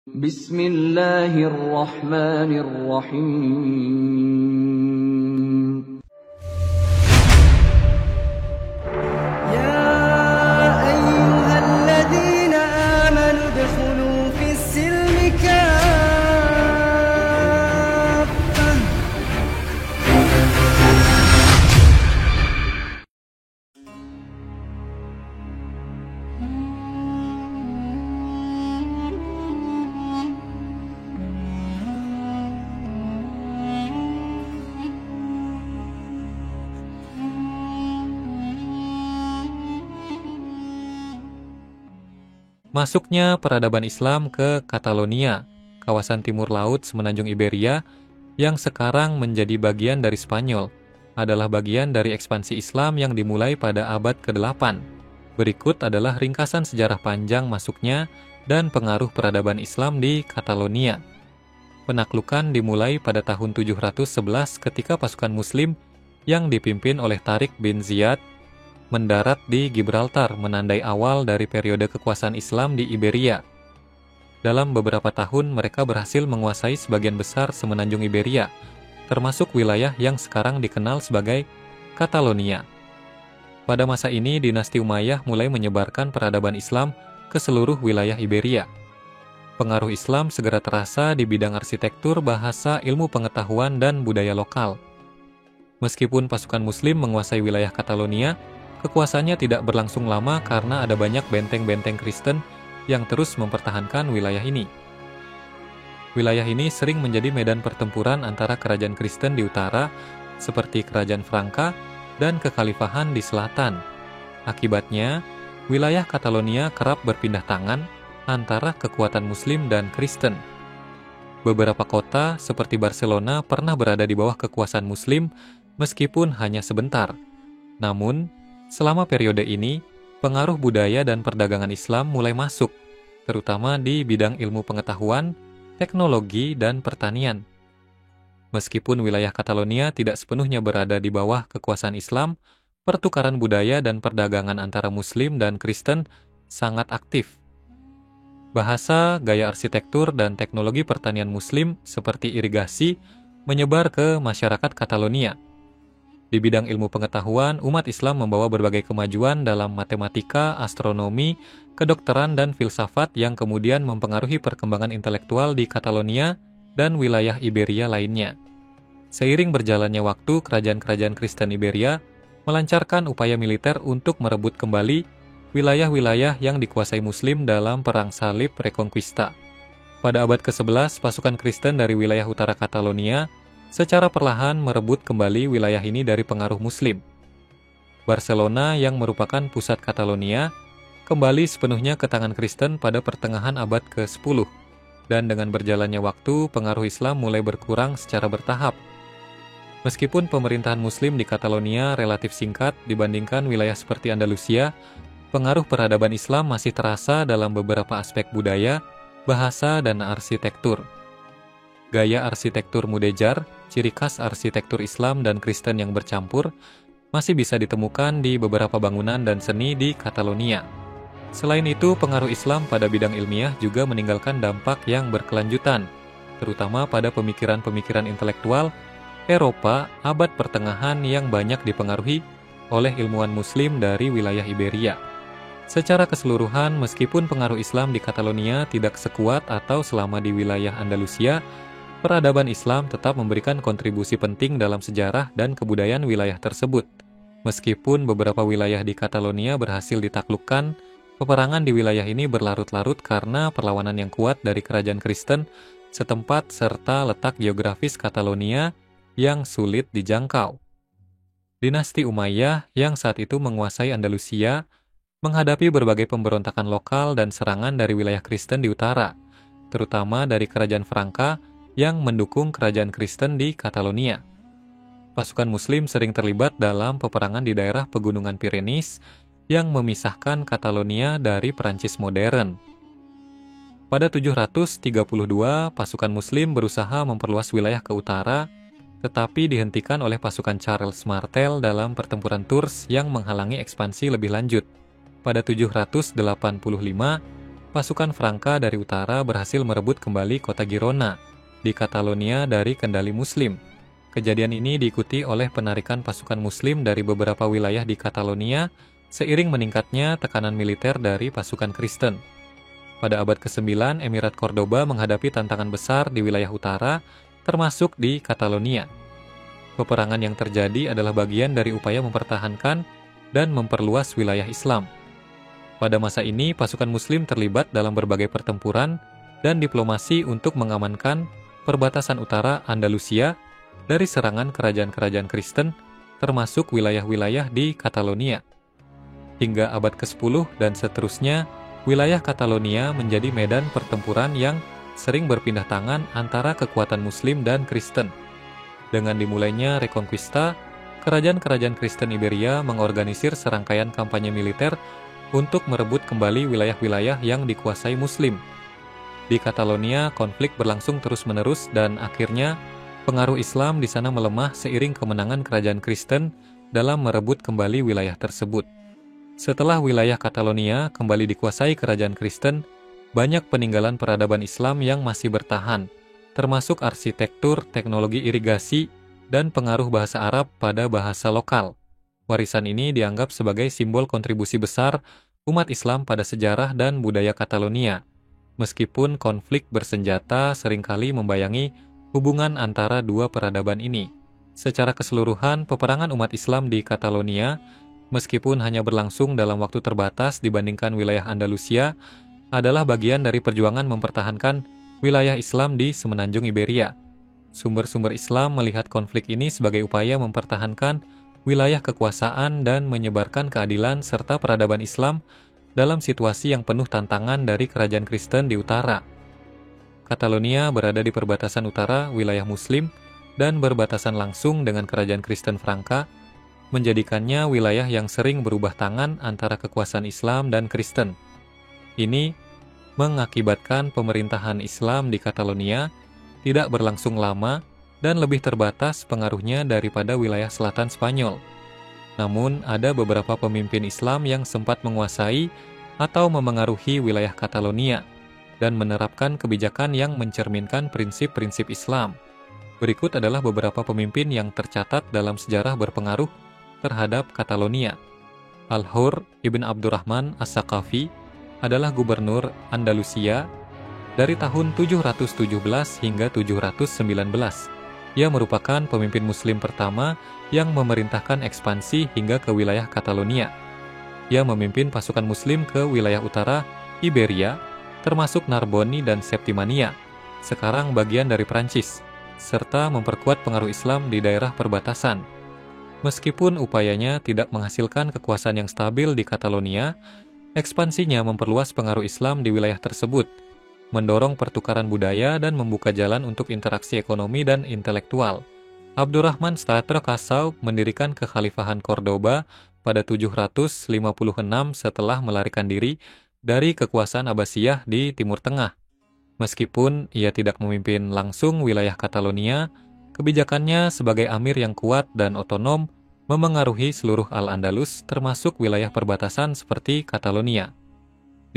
Bismillahirrahmanirrahim. يا أيها الذين آمنوا ادخلوا في السلم كافة. Masuknya peradaban Islam ke Catalonia, kawasan timur laut semenanjung Iberia, yang sekarang menjadi bagian dari Spanyol, adalah bagian dari ekspansi Islam yang dimulai pada abad ke-8. Berikut adalah ringkasan sejarah panjang masuknya dan pengaruh peradaban Islam di Catalonia. Penaklukan dimulai pada tahun 711 ketika pasukan Muslim yang dipimpin oleh Tariq bin Ziyad mendarat di Gibraltar, menandai awal dari periode kekuasaan Islam di Iberia. Dalam beberapa tahun, mereka berhasil menguasai sebagian besar semenanjung Iberia, termasuk wilayah yang sekarang dikenal sebagai Catalonia. Pada masa ini, dinasti Umayyah mulai menyebarkan peradaban Islam ke seluruh wilayah Iberia. Pengaruh Islam segera terasa di bidang arsitektur, bahasa, ilmu pengetahuan, dan budaya lokal. Meskipun pasukan Muslim menguasai wilayah Catalonia, kekuasaannya tidak berlangsung lama karena ada banyak benteng-benteng Kristen yang terus mempertahankan wilayah ini. Wilayah ini sering menjadi medan pertempuran antara kerajaan Kristen di utara, seperti Kerajaan Franka, dan kekhalifahan di selatan. Akibatnya, wilayah Catalonia kerap berpindah tangan antara kekuatan Muslim dan Kristen. Beberapa kota, seperti Barcelona, pernah berada di bawah kekuasaan Muslim meskipun hanya sebentar. Namun, selama periode ini, pengaruh budaya dan perdagangan Islam mulai masuk, terutama di bidang ilmu pengetahuan, teknologi, dan pertanian. Meskipun wilayah Catalonia tidak sepenuhnya berada di bawah kekuasaan Islam, pertukaran budaya dan perdagangan antara Muslim dan Kristen sangat aktif. Bahasa, gaya arsitektur, dan teknologi pertanian Muslim seperti irigasi menyebar ke masyarakat Catalonia. Di bidang ilmu pengetahuan, umat Islam membawa berbagai kemajuan dalam matematika, astronomi, kedokteran, dan filsafat yang kemudian mempengaruhi perkembangan intelektual di Catalonia dan wilayah Iberia lainnya. Seiring berjalannya waktu, kerajaan-kerajaan Kristen Iberia melancarkan upaya militer untuk merebut kembali wilayah-wilayah yang dikuasai Muslim dalam Perang Salib Reconquista. Pada abad ke-11, pasukan Kristen dari wilayah utara Catalonia secara perlahan merebut kembali wilayah ini dari pengaruh Muslim. Barcelona yang merupakan pusat Catalonia kembali sepenuhnya ke tangan Kristen pada pertengahan abad ke-10, dan dengan berjalannya waktu, pengaruh Islam mulai berkurang secara bertahap. Meskipun pemerintahan Muslim di Catalonia relatif singkat dibandingkan wilayah seperti Andalusia, pengaruh peradaban Islam masih terasa dalam beberapa aspek budaya, bahasa, dan arsitektur. Gaya arsitektur Mudéjar, ciri khas arsitektur Islam dan Kristen yang bercampur, masih bisa ditemukan di beberapa bangunan dan seni di Catalonia. Selain itu, pengaruh Islam pada bidang ilmiah juga meninggalkan dampak yang berkelanjutan, terutama pada pemikiran-pemikiran intelektual Eropa abad pertengahan yang banyak dipengaruhi oleh ilmuwan Muslim dari wilayah Iberia. Secara keseluruhan, meskipun pengaruh Islam di Catalonia tidak sekuat atau selama di wilayah Andalusia, peradaban Islam tetap memberikan kontribusi penting dalam sejarah dan kebudayaan wilayah tersebut. Meskipun beberapa wilayah di Catalonia berhasil ditaklukkan, peperangan di wilayah ini berlarut-larut karena perlawanan yang kuat dari kerajaan Kristen setempat serta letak geografis Catalonia yang sulit dijangkau. Dinasti Umayyah yang saat itu menguasai Andalusia menghadapi berbagai pemberontakan lokal dan serangan dari wilayah Kristen di utara, terutama dari kerajaan Franka yang mendukung kerajaan Kristen di Catalonia. Pasukan Muslim sering terlibat dalam peperangan di daerah pegunungan Pyrenees yang memisahkan Catalonia dari Perancis modern. Pada 732, pasukan Muslim berusaha memperluas wilayah ke utara, tetapi dihentikan oleh pasukan Charles Martel dalam pertempuran Tours yang menghalangi ekspansi lebih lanjut. Pada 785, pasukan Franka dari utara berhasil merebut kembali kota Girona di Catalonia dari kendali Muslim. Kejadian ini diikuti oleh penarikan pasukan Muslim dari beberapa wilayah di Catalonia seiring meningkatnya tekanan militer dari pasukan Kristen. Pada abad ke-9, Emirat Cordoba menghadapi tantangan besar di wilayah utara, termasuk di Catalonia. Peperangan yang terjadi adalah bagian dari upaya mempertahankan dan memperluas wilayah Islam. Pada masa ini, pasukan Muslim terlibat dalam berbagai pertempuran dan diplomasi untuk mengamankan perbatasan utara Andalusia dari serangan kerajaan-kerajaan Kristen, termasuk wilayah-wilayah di Catalonia. Hingga abad ke-10 dan seterusnya, wilayah Catalonia menjadi medan pertempuran yang sering berpindah tangan antara kekuatan Muslim dan Kristen. Dengan dimulainya Reconquista, kerajaan-kerajaan Kristen Iberia mengorganisir serangkaian kampanye militer untuk merebut kembali wilayah-wilayah yang dikuasai Muslim. Di Catalonia, konflik berlangsung terus-menerus dan akhirnya pengaruh Islam di sana melemah seiring kemenangan kerajaan Kristen dalam merebut kembali wilayah tersebut. Setelah wilayah Catalonia kembali dikuasai kerajaan Kristen, banyak peninggalan peradaban Islam yang masih bertahan, termasuk arsitektur, teknologi irigasi, dan pengaruh bahasa Arab pada bahasa lokal. Warisan ini dianggap sebagai simbol kontribusi besar umat Islam pada sejarah dan budaya Catalonia, meskipun konflik bersenjata seringkali membayangi hubungan antara dua peradaban ini. Secara keseluruhan, peperangan umat Islam di Catalonia, meskipun hanya berlangsung dalam waktu terbatas dibandingkan wilayah Andalusia, adalah bagian dari perjuangan mempertahankan wilayah Islam di semenanjung Iberia. Sumber-sumber Islam melihat konflik ini sebagai upaya mempertahankan wilayah kekuasaan dan menyebarkan keadilan serta peradaban Islam dalam situasi yang penuh tantangan dari kerajaan Kristen di utara. Catalonia berada di perbatasan utara wilayah Muslim dan berbatasan langsung dengan kerajaan Kristen Franka, menjadikannya wilayah yang sering berubah tangan antara kekuasaan Islam dan Kristen. Ini mengakibatkan pemerintahan Islam di Catalonia tidak berlangsung lama dan lebih terbatas pengaruhnya daripada wilayah selatan Spanyol. Namun, ada beberapa pemimpin Islam yang sempat menguasai atau memengaruhi wilayah Catalonia dan menerapkan kebijakan yang mencerminkan prinsip-prinsip Islam. Berikut adalah beberapa pemimpin yang tercatat dalam sejarah berpengaruh terhadap Catalonia. Al-Hur Ibn Abdurrahman As-Saqafi adalah gubernur Andalusia dari tahun 717 hingga 719. Ia merupakan pemimpin Muslim pertama yang memerintahkan ekspansi hingga ke wilayah Catalonia. Ia memimpin pasukan Muslim ke wilayah utara Iberia, termasuk Narboni dan Septimania, sekarang bagian dari Prancis, serta memperkuat pengaruh Islam di daerah perbatasan. Meskipun upayanya tidak menghasilkan kekuasaan yang stabil di Catalonia, ekspansinya memperluas pengaruh Islam di wilayah tersebut, mendorong pertukaran budaya dan membuka jalan untuk interaksi ekonomi dan intelektual. Abdurrahman Statra Kasau mendirikan kekhalifahan Cordoba pada 756 setelah melarikan diri dari kekuasaan Abbasiyah di Timur Tengah. Meskipun ia tidak memimpin langsung wilayah Catalonia, kebijakannya sebagai amir yang kuat dan otonom memengaruhi seluruh Al-Andalus, termasuk wilayah perbatasan seperti Catalonia.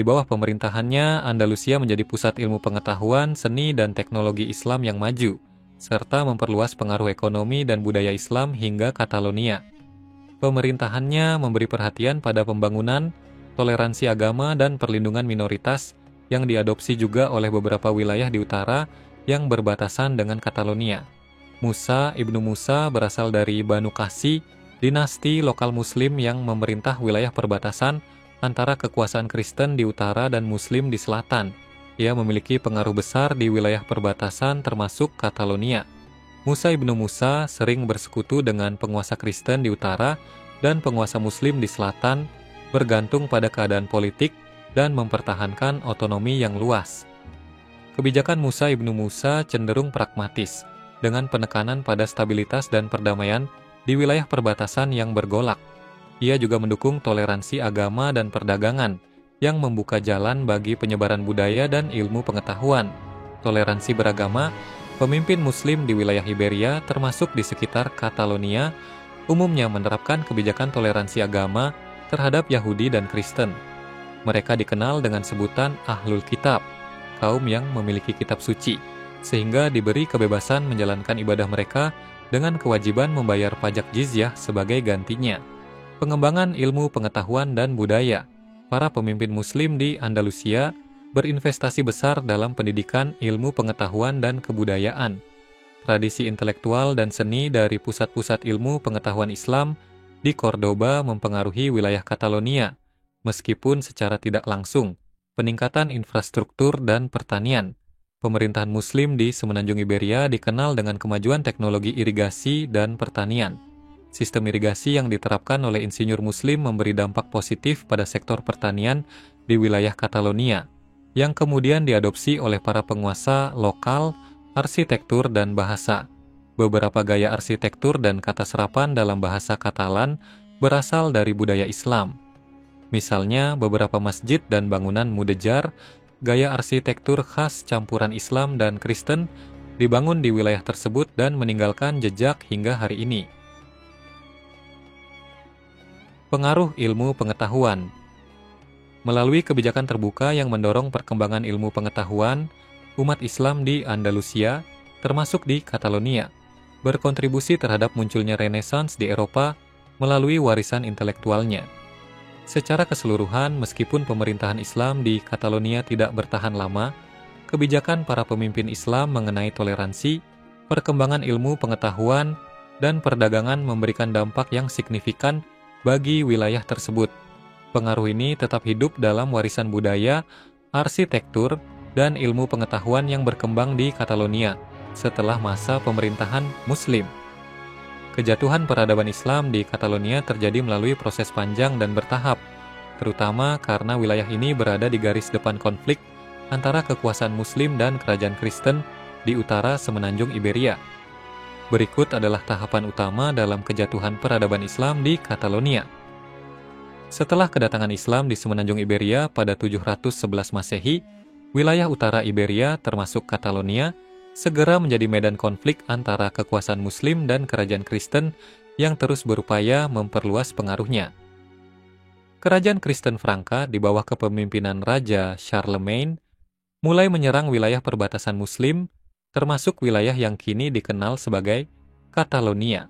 Di bawah pemerintahannya, Andalusia menjadi pusat ilmu pengetahuan, seni, dan teknologi Islam yang maju, serta memperluas pengaruh ekonomi dan budaya Islam hingga Catalonia. Pemerintahannya memberi perhatian pada pembangunan, toleransi agama, dan perlindungan minoritas yang diadopsi juga oleh beberapa wilayah di utara yang berbatasan dengan Catalonia. Musa Ibnu Musa berasal dari Banu Qasi, dinasti lokal Muslim yang memerintah wilayah perbatasan antara kekuasaan Kristen di utara dan Muslim di selatan. Ia memiliki pengaruh besar di wilayah perbatasan termasuk Catalonia. Musa Ibnu Musa sering bersekutu dengan penguasa Kristen di utara dan penguasa Muslim di selatan, bergantung pada keadaan politik dan mempertahankan otonomi yang luas. Kebijakan Musa Ibnu Musa cenderung pragmatis, dengan penekanan pada stabilitas dan perdamaian di wilayah perbatasan yang bergolak. Ia juga mendukung toleransi agama dan perdagangan, yang membuka jalan bagi penyebaran budaya dan ilmu pengetahuan. Toleransi beragama, pemimpin Muslim di wilayah Iberia, termasuk di sekitar Catalonia, umumnya menerapkan kebijakan toleransi agama terhadap Yahudi dan Kristen. Mereka dikenal dengan sebutan Ahlul Kitab, kaum yang memiliki kitab suci, sehingga diberi kebebasan menjalankan ibadah mereka dengan kewajiban membayar pajak jizyah sebagai gantinya. Pengembangan ilmu pengetahuan dan budaya. Para pemimpin Muslim di Andalusia berinvestasi besar dalam pendidikan ilmu pengetahuan dan kebudayaan. Tradisi intelektual dan seni dari pusat-pusat ilmu pengetahuan Islam di Cordoba mempengaruhi wilayah Catalonia, meskipun secara tidak langsung. Peningkatan infrastruktur dan pertanian. Pemerintahan Muslim di Semenanjung Iberia dikenal dengan kemajuan teknologi irigasi dan pertanian. Sistem irigasi yang diterapkan oleh insinyur Muslim memberi dampak positif pada sektor pertanian di wilayah Catalonia, yang kemudian diadopsi oleh para penguasa lokal, arsitektur dan bahasa. Beberapa gaya arsitektur dan kata serapan dalam bahasa Katalan berasal dari budaya Islam. Misalnya, beberapa masjid dan bangunan mudejar, gaya arsitektur khas campuran Islam dan Kristen, dibangun di wilayah tersebut dan meninggalkan jejak hingga hari ini. Pengaruh ilmu pengetahuan. Melalui kebijakan terbuka yang mendorong perkembangan ilmu pengetahuan, umat Islam di Andalusia, termasuk di Catalonia, berkontribusi terhadap munculnya Renaissance di Eropa melalui warisan intelektualnya. Secara keseluruhan, meskipun pemerintahan Islam di Catalonia tidak bertahan lama, kebijakan para pemimpin Islam mengenai toleransi, perkembangan ilmu pengetahuan, dan perdagangan memberikan dampak yang signifikan bagi wilayah tersebut. Pengaruh ini tetap hidup dalam warisan budaya, arsitektur, dan ilmu pengetahuan yang berkembang di Catalonia setelah masa pemerintahan Muslim. Kejatuhan peradaban Islam di Catalonia terjadi melalui proses panjang dan bertahap, terutama karena wilayah ini berada di garis depan konflik antara kekuasaan Muslim dan kerajaan Kristen di utara Semenanjung Iberia. Berikut adalah tahapan utama dalam kejatuhan peradaban Islam di Catalonia. Setelah kedatangan Islam di Semenanjung Iberia pada 711 Masehi, wilayah utara Iberia termasuk Catalonia segera menjadi medan konflik antara kekuasaan Muslim dan kerajaan Kristen yang terus berupaya memperluas pengaruhnya. Kerajaan Kristen Franka di bawah kepemimpinan Raja Charlemagne mulai menyerang wilayah perbatasan Muslim, termasuk wilayah yang kini dikenal sebagai Catalonia.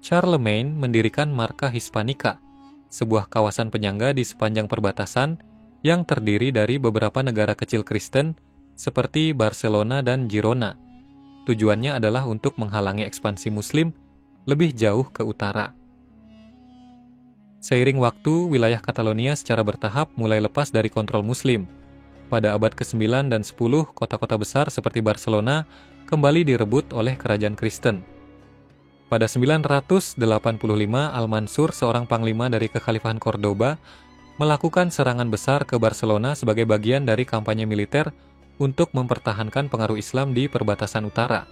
Charlemagne mendirikan Marca Hispanica, sebuah kawasan penyangga di sepanjang perbatasan yang terdiri dari beberapa negara kecil Kristen seperti Barcelona dan Girona. Tujuannya adalah untuk menghalangi ekspansi Muslim lebih jauh ke utara. Seiring waktu, wilayah Catalonia secara bertahap mulai lepas dari kontrol Muslim. Pada abad ke-9 dan 10, kota-kota besar seperti Barcelona kembali direbut oleh kerajaan Kristen. Pada 985, Al-Mansur, seorang panglima dari kekhalifahan Cordoba, melakukan serangan besar ke Barcelona sebagai bagian dari kampanye militer untuk mempertahankan pengaruh Islam di perbatasan utara.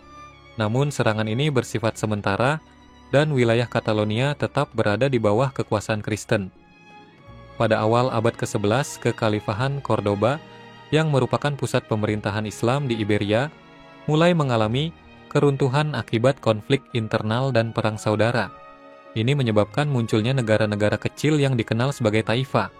Namun serangan ini bersifat sementara dan wilayah Catalonia tetap berada di bawah kekuasaan Kristen. Pada awal abad ke-11, kekhalifahan Cordoba yang merupakan pusat pemerintahan Islam di Iberia mulai mengalami keruntuhan akibat konflik internal dan perang saudara. Ini menyebabkan munculnya negara-negara kecil yang dikenal sebagai taifa.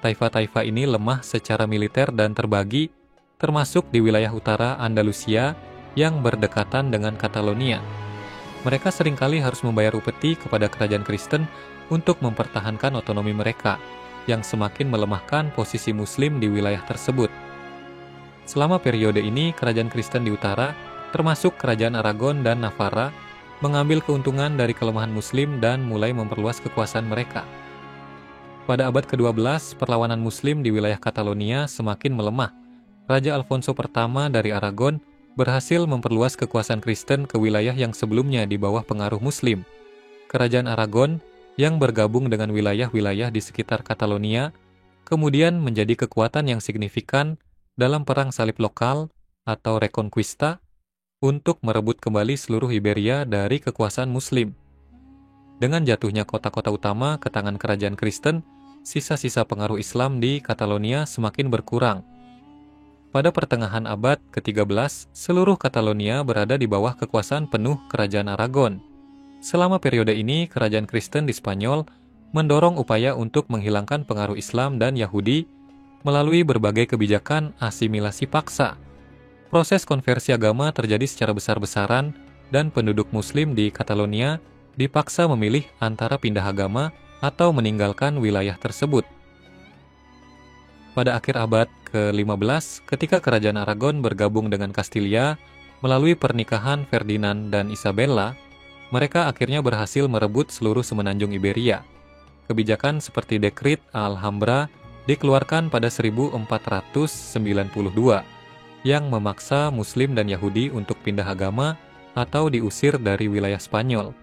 Taifa-taifa ini lemah secara militer dan terbagi, termasuk di wilayah utara Andalusia yang berdekatan dengan Catalonia. Mereka seringkali harus membayar upeti kepada kerajaan Kristen untuk mempertahankan otonomi mereka, yang semakin melemahkan posisi Muslim di wilayah tersebut. Selama periode ini, kerajaan Kristen di utara, termasuk kerajaan Aragon dan Navarra, mengambil keuntungan dari kelemahan Muslim dan mulai memperluas kekuasaan mereka. Pada abad ke-12, perlawanan Muslim di wilayah Catalonia semakin melemah. Raja Alfonso pertama dari Aragon berhasil memperluas kekuasaan Kristen ke wilayah yang sebelumnya di bawah pengaruh Muslim. Kerajaan Aragon yang bergabung dengan wilayah-wilayah di sekitar Catalonia kemudian menjadi kekuatan yang signifikan dalam perang salib lokal atau Reconquista untuk merebut kembali seluruh Iberia dari kekuasaan Muslim. Dengan jatuhnya kota-kota utama ke tangan kerajaan Kristen, sisa-sisa pengaruh Islam di Catalonia semakin berkurang. Pada pertengahan abad ke-13, seluruh Catalonia berada di bawah kekuasaan penuh kerajaan Aragon. Selama periode ini, kerajaan Kristen di Spanyol mendorong upaya untuk menghilangkan pengaruh Islam dan Yahudi melalui berbagai kebijakan asimilasi paksa. Proses konversi agama terjadi secara besar-besaran dan penduduk Muslim di Catalonia dipaksa memilih antara pindah agama atau meninggalkan wilayah tersebut. Pada akhir abad ke-15, ketika Kerajaan Aragon bergabung dengan Kastilia melalui pernikahan Ferdinand dan Isabella, mereka akhirnya berhasil merebut seluruh semenanjung Iberia. Kebijakan seperti Dekrit Alhambra dikeluarkan pada 1492 yang memaksa Muslim dan Yahudi untuk pindah agama atau diusir dari wilayah Spanyol.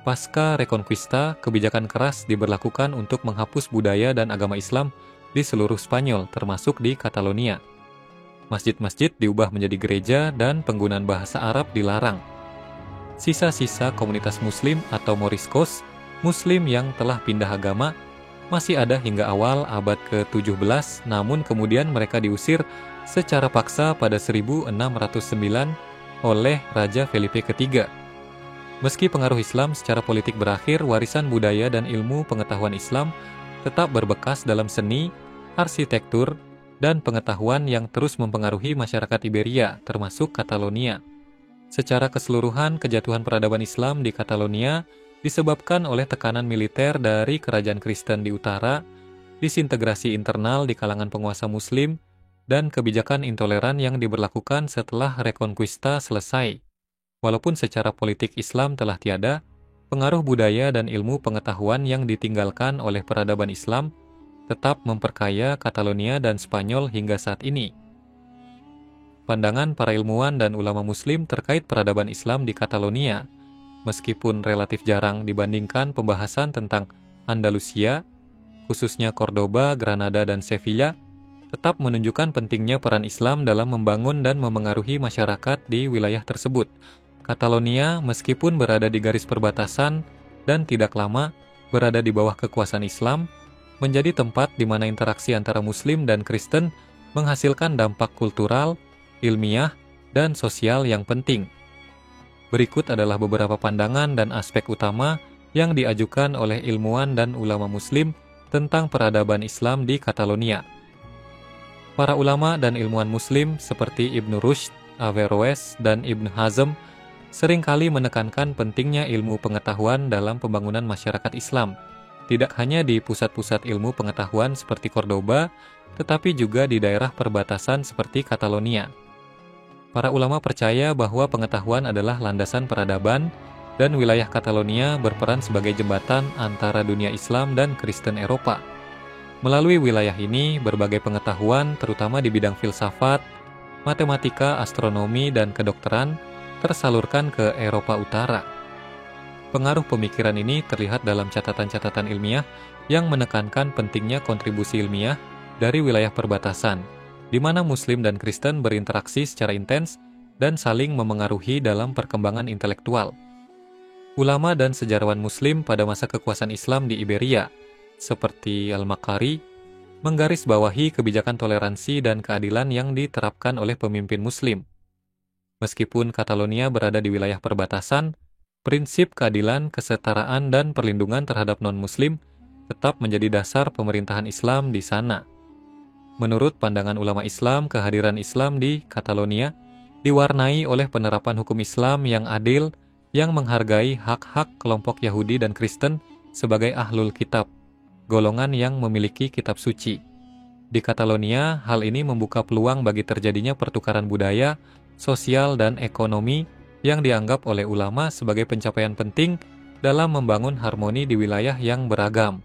Pasca Reconquista, kebijakan keras diberlakukan untuk menghapus budaya dan agama Islam di seluruh Spanyol, termasuk di Catalonia. Masjid-masjid diubah menjadi gereja dan penggunaan bahasa Arab dilarang. Sisa-sisa komunitas Muslim atau Moriscos, Muslim yang telah pindah agama, masih ada hingga awal abad ke-17, namun kemudian mereka diusir secara paksa pada 1609 oleh Raja Felipe III. Meski pengaruh Islam secara politik berakhir, warisan budaya dan ilmu pengetahuan Islam tetap berbekas dalam seni, arsitektur, dan pengetahuan yang terus mempengaruhi masyarakat Iberia, termasuk Catalonia. Secara keseluruhan, kejatuhan peradaban Islam di Catalonia disebabkan oleh tekanan militer dari kerajaan Kristen di utara, disintegrasi internal di kalangan penguasa Muslim, dan kebijakan intoleran yang diberlakukan setelah Reconquista selesai. Walaupun secara politik Islam telah tiada, pengaruh budaya dan ilmu pengetahuan yang ditinggalkan oleh peradaban Islam tetap memperkaya Catalonia dan Spanyol hingga saat ini. Pandangan para ilmuwan dan ulama Muslim terkait peradaban Islam di Catalonia, meskipun relatif jarang dibandingkan pembahasan tentang Andalusia, khususnya Cordoba, Granada, dan Sevilla, tetap menunjukkan pentingnya peran Islam dalam membangun dan memengaruhi masyarakat di wilayah tersebut. Catalonia, meskipun berada di garis perbatasan dan tidak lama berada di bawah kekuasaan Islam, menjadi tempat di mana interaksi antara Muslim dan Kristen menghasilkan dampak kultural, ilmiah, dan sosial yang penting. Berikut adalah beberapa pandangan dan aspek utama yang diajukan oleh ilmuwan dan ulama Muslim tentang peradaban Islam di Catalonia. Para ulama dan ilmuwan Muslim seperti Ibn Rushd, Averroes, dan Ibn Hazm seringkali menekankan pentingnya ilmu pengetahuan dalam pembangunan masyarakat Islam, tidak hanya di pusat-pusat ilmu pengetahuan seperti Cordoba, tetapi juga di daerah perbatasan seperti Catalonia. Para ulama percaya bahwa pengetahuan adalah landasan peradaban, dan wilayah Catalonia berperan sebagai jembatan antara dunia Islam dan Kristen Eropa. Melalui wilayah ini, berbagai pengetahuan, terutama di bidang filsafat, matematika, astronomi, dan kedokteran, tersalurkan ke Eropa Utara. Pengaruh pemikiran ini terlihat dalam catatan-catatan ilmiah yang menekankan pentingnya kontribusi ilmiah dari wilayah perbatasan, di mana Muslim dan Kristen berinteraksi secara intens dan saling memengaruhi dalam perkembangan intelektual. Ulama dan sejarawan Muslim pada masa kekuasaan Islam di Iberia, seperti Al-Makari, menggarisbawahi kebijakan toleransi dan keadilan yang diterapkan oleh pemimpin Muslim. Meskipun Catalonia berada di wilayah perbatasan, prinsip keadilan, kesetaraan, dan perlindungan terhadap non-Muslim tetap menjadi dasar pemerintahan Islam di sana. Menurut pandangan ulama Islam, kehadiran Islam di Catalonia diwarnai oleh penerapan hukum Islam yang adil, yang menghargai hak-hak kelompok Yahudi dan Kristen sebagai ahlul kitab, golongan yang memiliki kitab suci. Di Catalonia, hal ini membuka peluang bagi terjadinya pertukaran budaya, sosial, dan ekonomi yang dianggap oleh ulama sebagai pencapaian penting dalam membangun harmoni di wilayah yang beragam.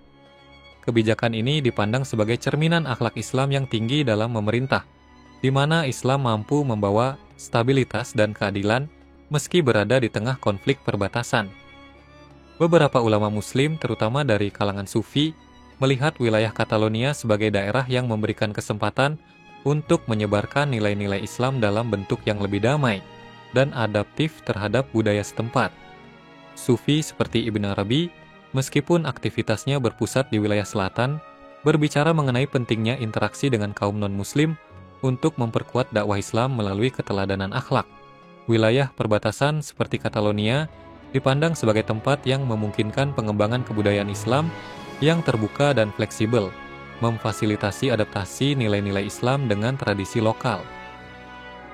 Kebijakan ini dipandang sebagai cerminan akhlak Islam yang tinggi dalam memerintah, di mana Islam mampu membawa stabilitas dan keadilan meski berada di tengah konflik perbatasan. Beberapa ulama Muslim, terutama dari kalangan Sufi, melihat wilayah Catalonia sebagai daerah yang memberikan kesempatan untuk menyebarkan nilai-nilai Islam dalam bentuk yang lebih damai dan adaptif terhadap budaya setempat. Sufi seperti Ibn Arabi, meskipun aktivitasnya berpusat di wilayah selatan, berbicara mengenai pentingnya interaksi dengan kaum non-Muslim untuk memperkuat dakwah Islam melalui keteladanan akhlak. Wilayah perbatasan seperti Catalonia dipandang sebagai tempat yang memungkinkan pengembangan kebudayaan Islam yang terbuka dan fleksibel, memfasilitasi adaptasi nilai-nilai Islam dengan tradisi lokal.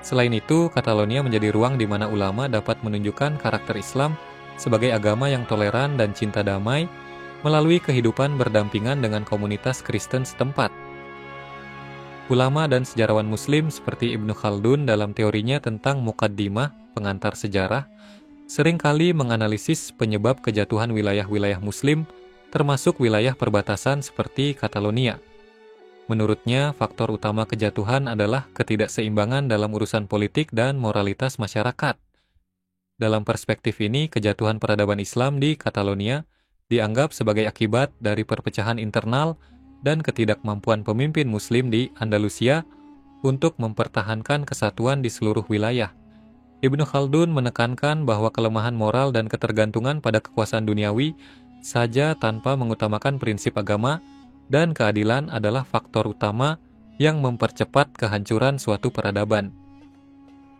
Selain itu, Catalonia menjadi ruang di mana ulama dapat menunjukkan karakter Islam sebagai agama yang toleran dan cinta damai melalui kehidupan berdampingan dengan komunitas Kristen setempat. Ulama dan sejarawan Muslim seperti Ibnu Khaldun dalam teorinya tentang Muqaddimah, pengantar sejarah, seringkali menganalisis penyebab kejatuhan wilayah-wilayah Muslim, termasuk wilayah perbatasan seperti Catalonia. Menurutnya, faktor utama kejatuhan adalah ketidakseimbangan dalam urusan politik dan moralitas masyarakat. Dalam perspektif ini, kejatuhan peradaban Islam di Catalonia dianggap sebagai akibat dari perpecahan internal dan ketidakmampuan pemimpin Muslim di Andalusia untuk mempertahankan kesatuan di seluruh wilayah. Ibnu Khaldun menekankan bahwa kelemahan moral dan ketergantungan pada kekuasaan duniawi saja tanpa mengutamakan prinsip agama dan keadilan adalah faktor utama yang mempercepat kehancuran suatu peradaban.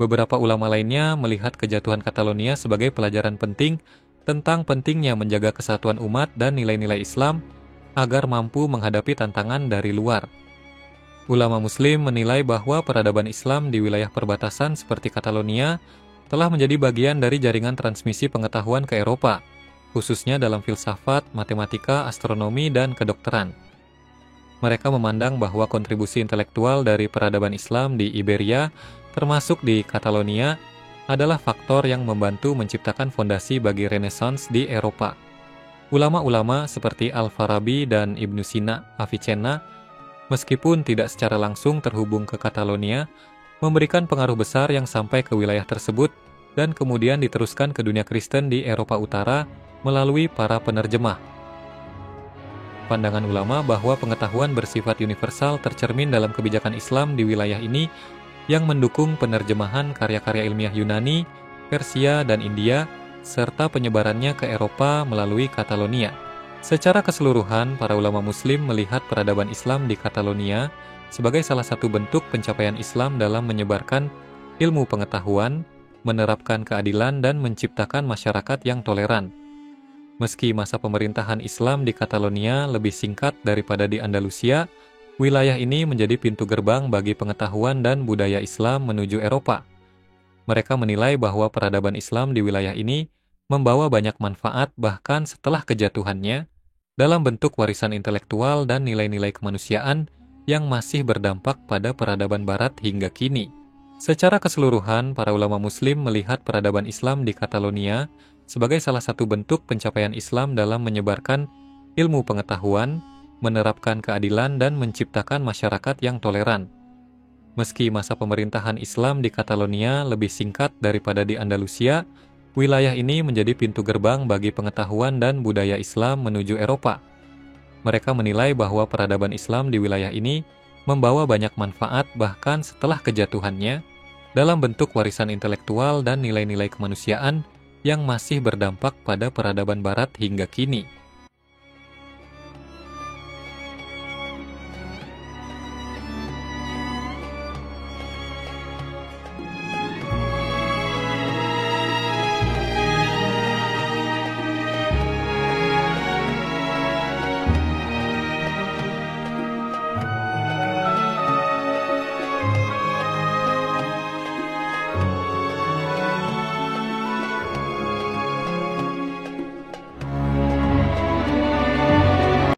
Beberapa ulama lainnya melihat kejatuhan Catalonia sebagai pelajaran penting tentang pentingnya menjaga kesatuan umat dan nilai-nilai Islam agar mampu menghadapi tantangan dari luar. Ulama Muslim menilai bahwa peradaban Islam di wilayah perbatasan seperti Catalonia telah menjadi bagian dari jaringan transmisi pengetahuan ke Eropa, khususnya dalam filsafat, matematika, astronomi, dan kedokteran. Mereka memandang bahwa kontribusi intelektual dari peradaban Islam di Iberia, termasuk di Catalonia, adalah faktor yang membantu menciptakan fondasi bagi Renaissance di Eropa. Ulama-ulama seperti Al-Farabi dan Ibnu Sina Avicenna, meskipun tidak secara langsung terhubung ke Catalonia, memberikan pengaruh besar yang sampai ke wilayah tersebut dan kemudian diteruskan ke dunia Kristen di Eropa Utara melalui para penerjemah. Pandangan ulama bahwa pengetahuan bersifat universal tercermin dalam kebijakan Islam di wilayah ini yang mendukung penerjemahan karya-karya ilmiah Yunani, Persia, dan India, serta penyebarannya ke Eropa melalui Catalonia. Secara keseluruhan, para ulama Muslim melihat peradaban Islam di Catalonia sebagai salah satu bentuk pencapaian Islam dalam menyebarkan ilmu pengetahuan, menerapkan keadilan, dan menciptakan masyarakat yang toleran. Meski masa pemerintahan Islam di Catalonia lebih singkat daripada di Andalusia, wilayah ini menjadi pintu gerbang bagi pengetahuan dan budaya Islam menuju Eropa. Mereka menilai bahwa peradaban Islam di wilayah ini membawa banyak manfaat bahkan setelah kejatuhannya dalam bentuk warisan intelektual dan nilai-nilai kemanusiaan yang masih berdampak pada peradaban Barat hingga kini. Secara keseluruhan, para ulama Muslim melihat peradaban Islam di Catalonia sebagai salah satu bentuk pencapaian Islam dalam menyebarkan ilmu pengetahuan, menerapkan keadilan, dan menciptakan masyarakat yang toleran. Meski masa pemerintahan Islam di Catalonia lebih singkat daripada di Andalusia, wilayah ini menjadi pintu gerbang bagi pengetahuan dan budaya Islam menuju Eropa. Mereka menilai bahwa peradaban Islam di wilayah ini membawa banyak manfaat bahkan setelah kejatuhannya dalam bentuk warisan intelektual dan nilai-nilai kemanusiaan yang masih berdampak pada peradaban Barat hingga kini.